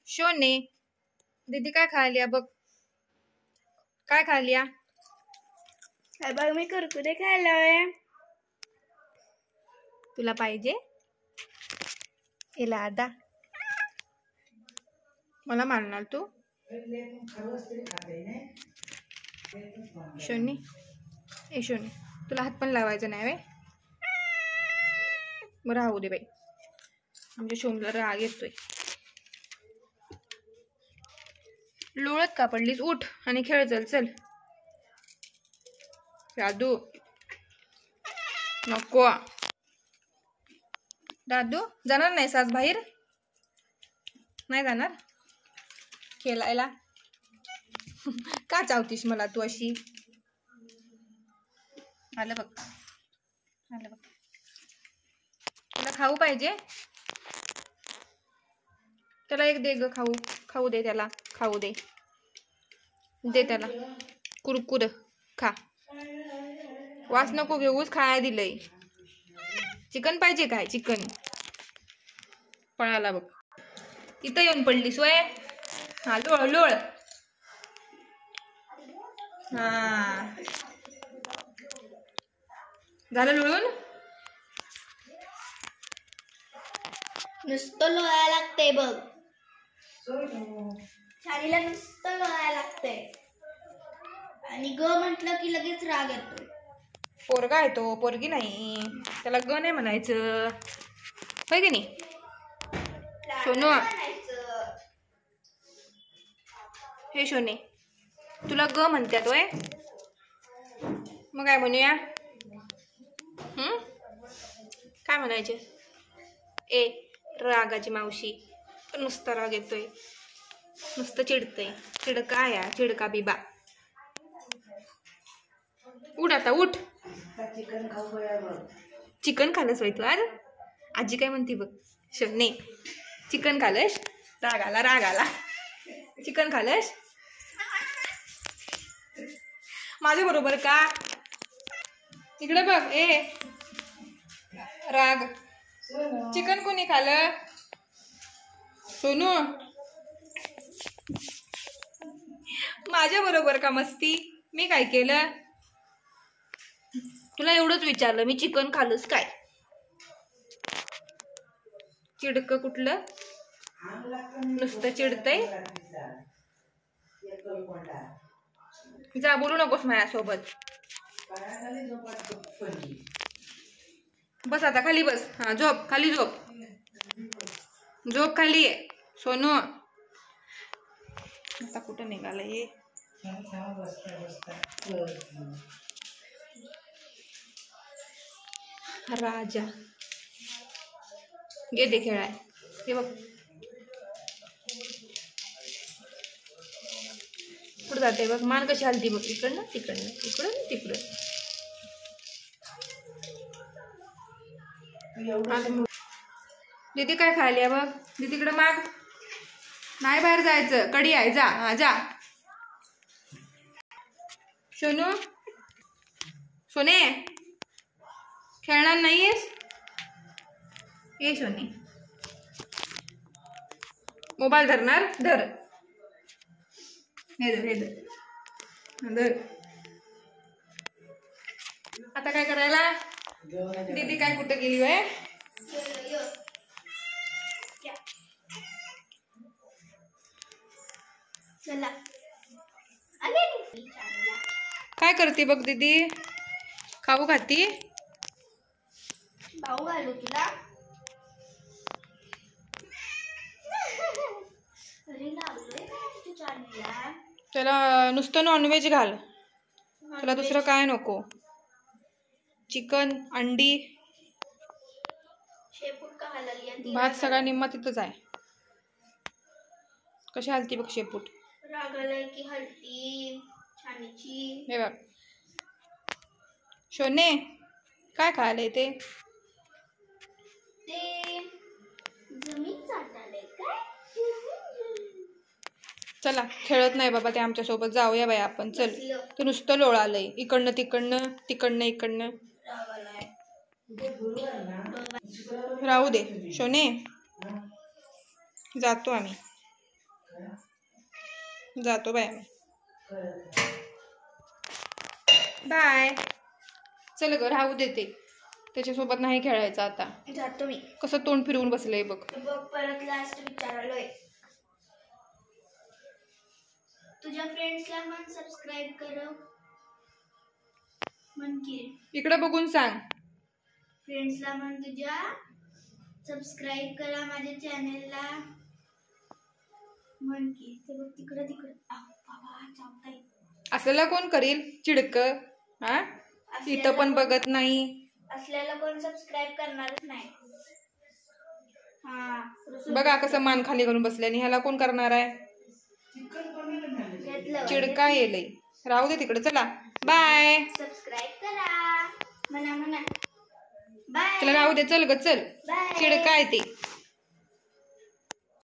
शोने दीदी काय खायलिया बघ. काय खायलिया? काय बघ मी कुरकुरे खायलोय. तुला पाहिजे? इला आदा मला मारणार तू? शोनी ए शोनी तुला हात पण लावायचा नाही वे. मग राहू दे बाई, आमच्या शोनला राग येतोय. लोळत का पडलीस? उठ आणि खेळ. चल चल दादू. नको दादू. जाणार नाहीस आज बाहेर? नाही जाणार खेळायला? का चावतीस मला तू अशी? आलं बघ, आलं बघ. तुला खाऊ पाहिजे? त्याला एक दे ग खाऊ. खाऊ दे त्याला, खाऊ दे. दे त्याला कुरकुर खा. वास नको घेऊस, खाया दिलंय. चिकन पाहिजे काय? चिकन. पळाला बघ. इथं येऊन पडलीस वय. हा लोळ लोळ. हा झालं लोळून? नुसतं लोळायला लागतंय बघ. छानीला नुसतं लोळायला लागतंय आणि ग म्हटलं की लगेच राग येतो. पोरगा आहे तो, पोरगी नाही. त्याला ग नाही म्हणायचं, होय की नाही सोनू? हे शोने तुला ग म्हणतात वय? मग काय म्हणूया? काय म्हणायचे? ए रागाची मावशी. नुसतं राग येतोय, नुसतं चिडतय. चिडका या चिडका बिबा. उठ आता उठ. चिकन खालस वय तू आज? आजी काय म्हणती बघ. शोने चिकन खालस? राग आला राग आला. चिकन खालस माझ्या बरोबर का? इकडे बघ. ए राग. चिकन कोणी खाल्लं? सोनू माझ्या बरोबर का मस्ती? मी काय केलं? तुला एवढंच विचारलं मी, चिकन खाल्लंस काय? चिडक कुठलं, नुसतं चिडतय. जा बोलू नकोस माझ्यासोबत. बस आता खाली बस. हा झोप खाली, झोप झोप खाली. सोनू आता कुठं निघाला ये? राजा गे दे खेळाय. हे बघ कुठं जाते बघ. मान कशी हलती बघ. इकडनं तिकडनं, इकडं तिकडं. दीदी काय खायली बघ. दीदीकडे माग. नाही बाहेर जायचं, कडी आहे. जा. हा जा. सोनू सोने खेळणार नाहीयेस? ये सोने मोबाईल धरणार? धर. हे धर, हे धर, धर. आता काय करायला? दीदी काय कुठं गेली वय? काय करते बघ दीदी? खाऊ खाती? भाऊ घालू तुला? त्याला नुसतं नॉनव्हेज घाल. त्याला दुसरं काय नको. चिकन, अंडी, भात सगळा निम्मा तिथंच आहे. कशी हलती बघ शेपूट. रागाला की हलती छानीची. हे बघ शोने काय खायला ते? जमीन चाटायला काय? चला खेळत नाही बाबा ते आमच्या सोबत. जाऊया बाई आपण. चल. ते नुसतं लोळालंय इकडनं तिकडनं, तिकडनं इकडनं. राहू दे शोने, जातो आम्ही. जातो बाय मी. बाय. चल ग राहू देते, त्याच्यासोबत नाही खेळायचं आता. जातो मी. कसं तोंड फिरवून बसलंय बघ. बघ परत लास्ट विचारलोय. तुझ्या फ्रेंड्सला म्हण सबस्क्राईब कर. म्हण की इकडे बघून सांग. फ्रेंड्सला म्हण तुझ्या सबस्क्राईब करा माझ्या चॅनेलला. म्हण की ते बघ तिकडं तिकडं. बाबा चावताय. असल्याला कोण करील चिडक? हा इथं पण बघत नाही. असल्याला कोण सबस्क्राईब करणारच नाही. हा बघा कसं मान खाली करून बसले. आणि ह्याला कोण करणार आहे? चिडका येलय. राहू दे तिकडे. चला बाय. सबस्क्राईब करा म्हणा म्हणा. बाय. चला राहू दे. चल ग चल. बाय. चिडका आहे ते.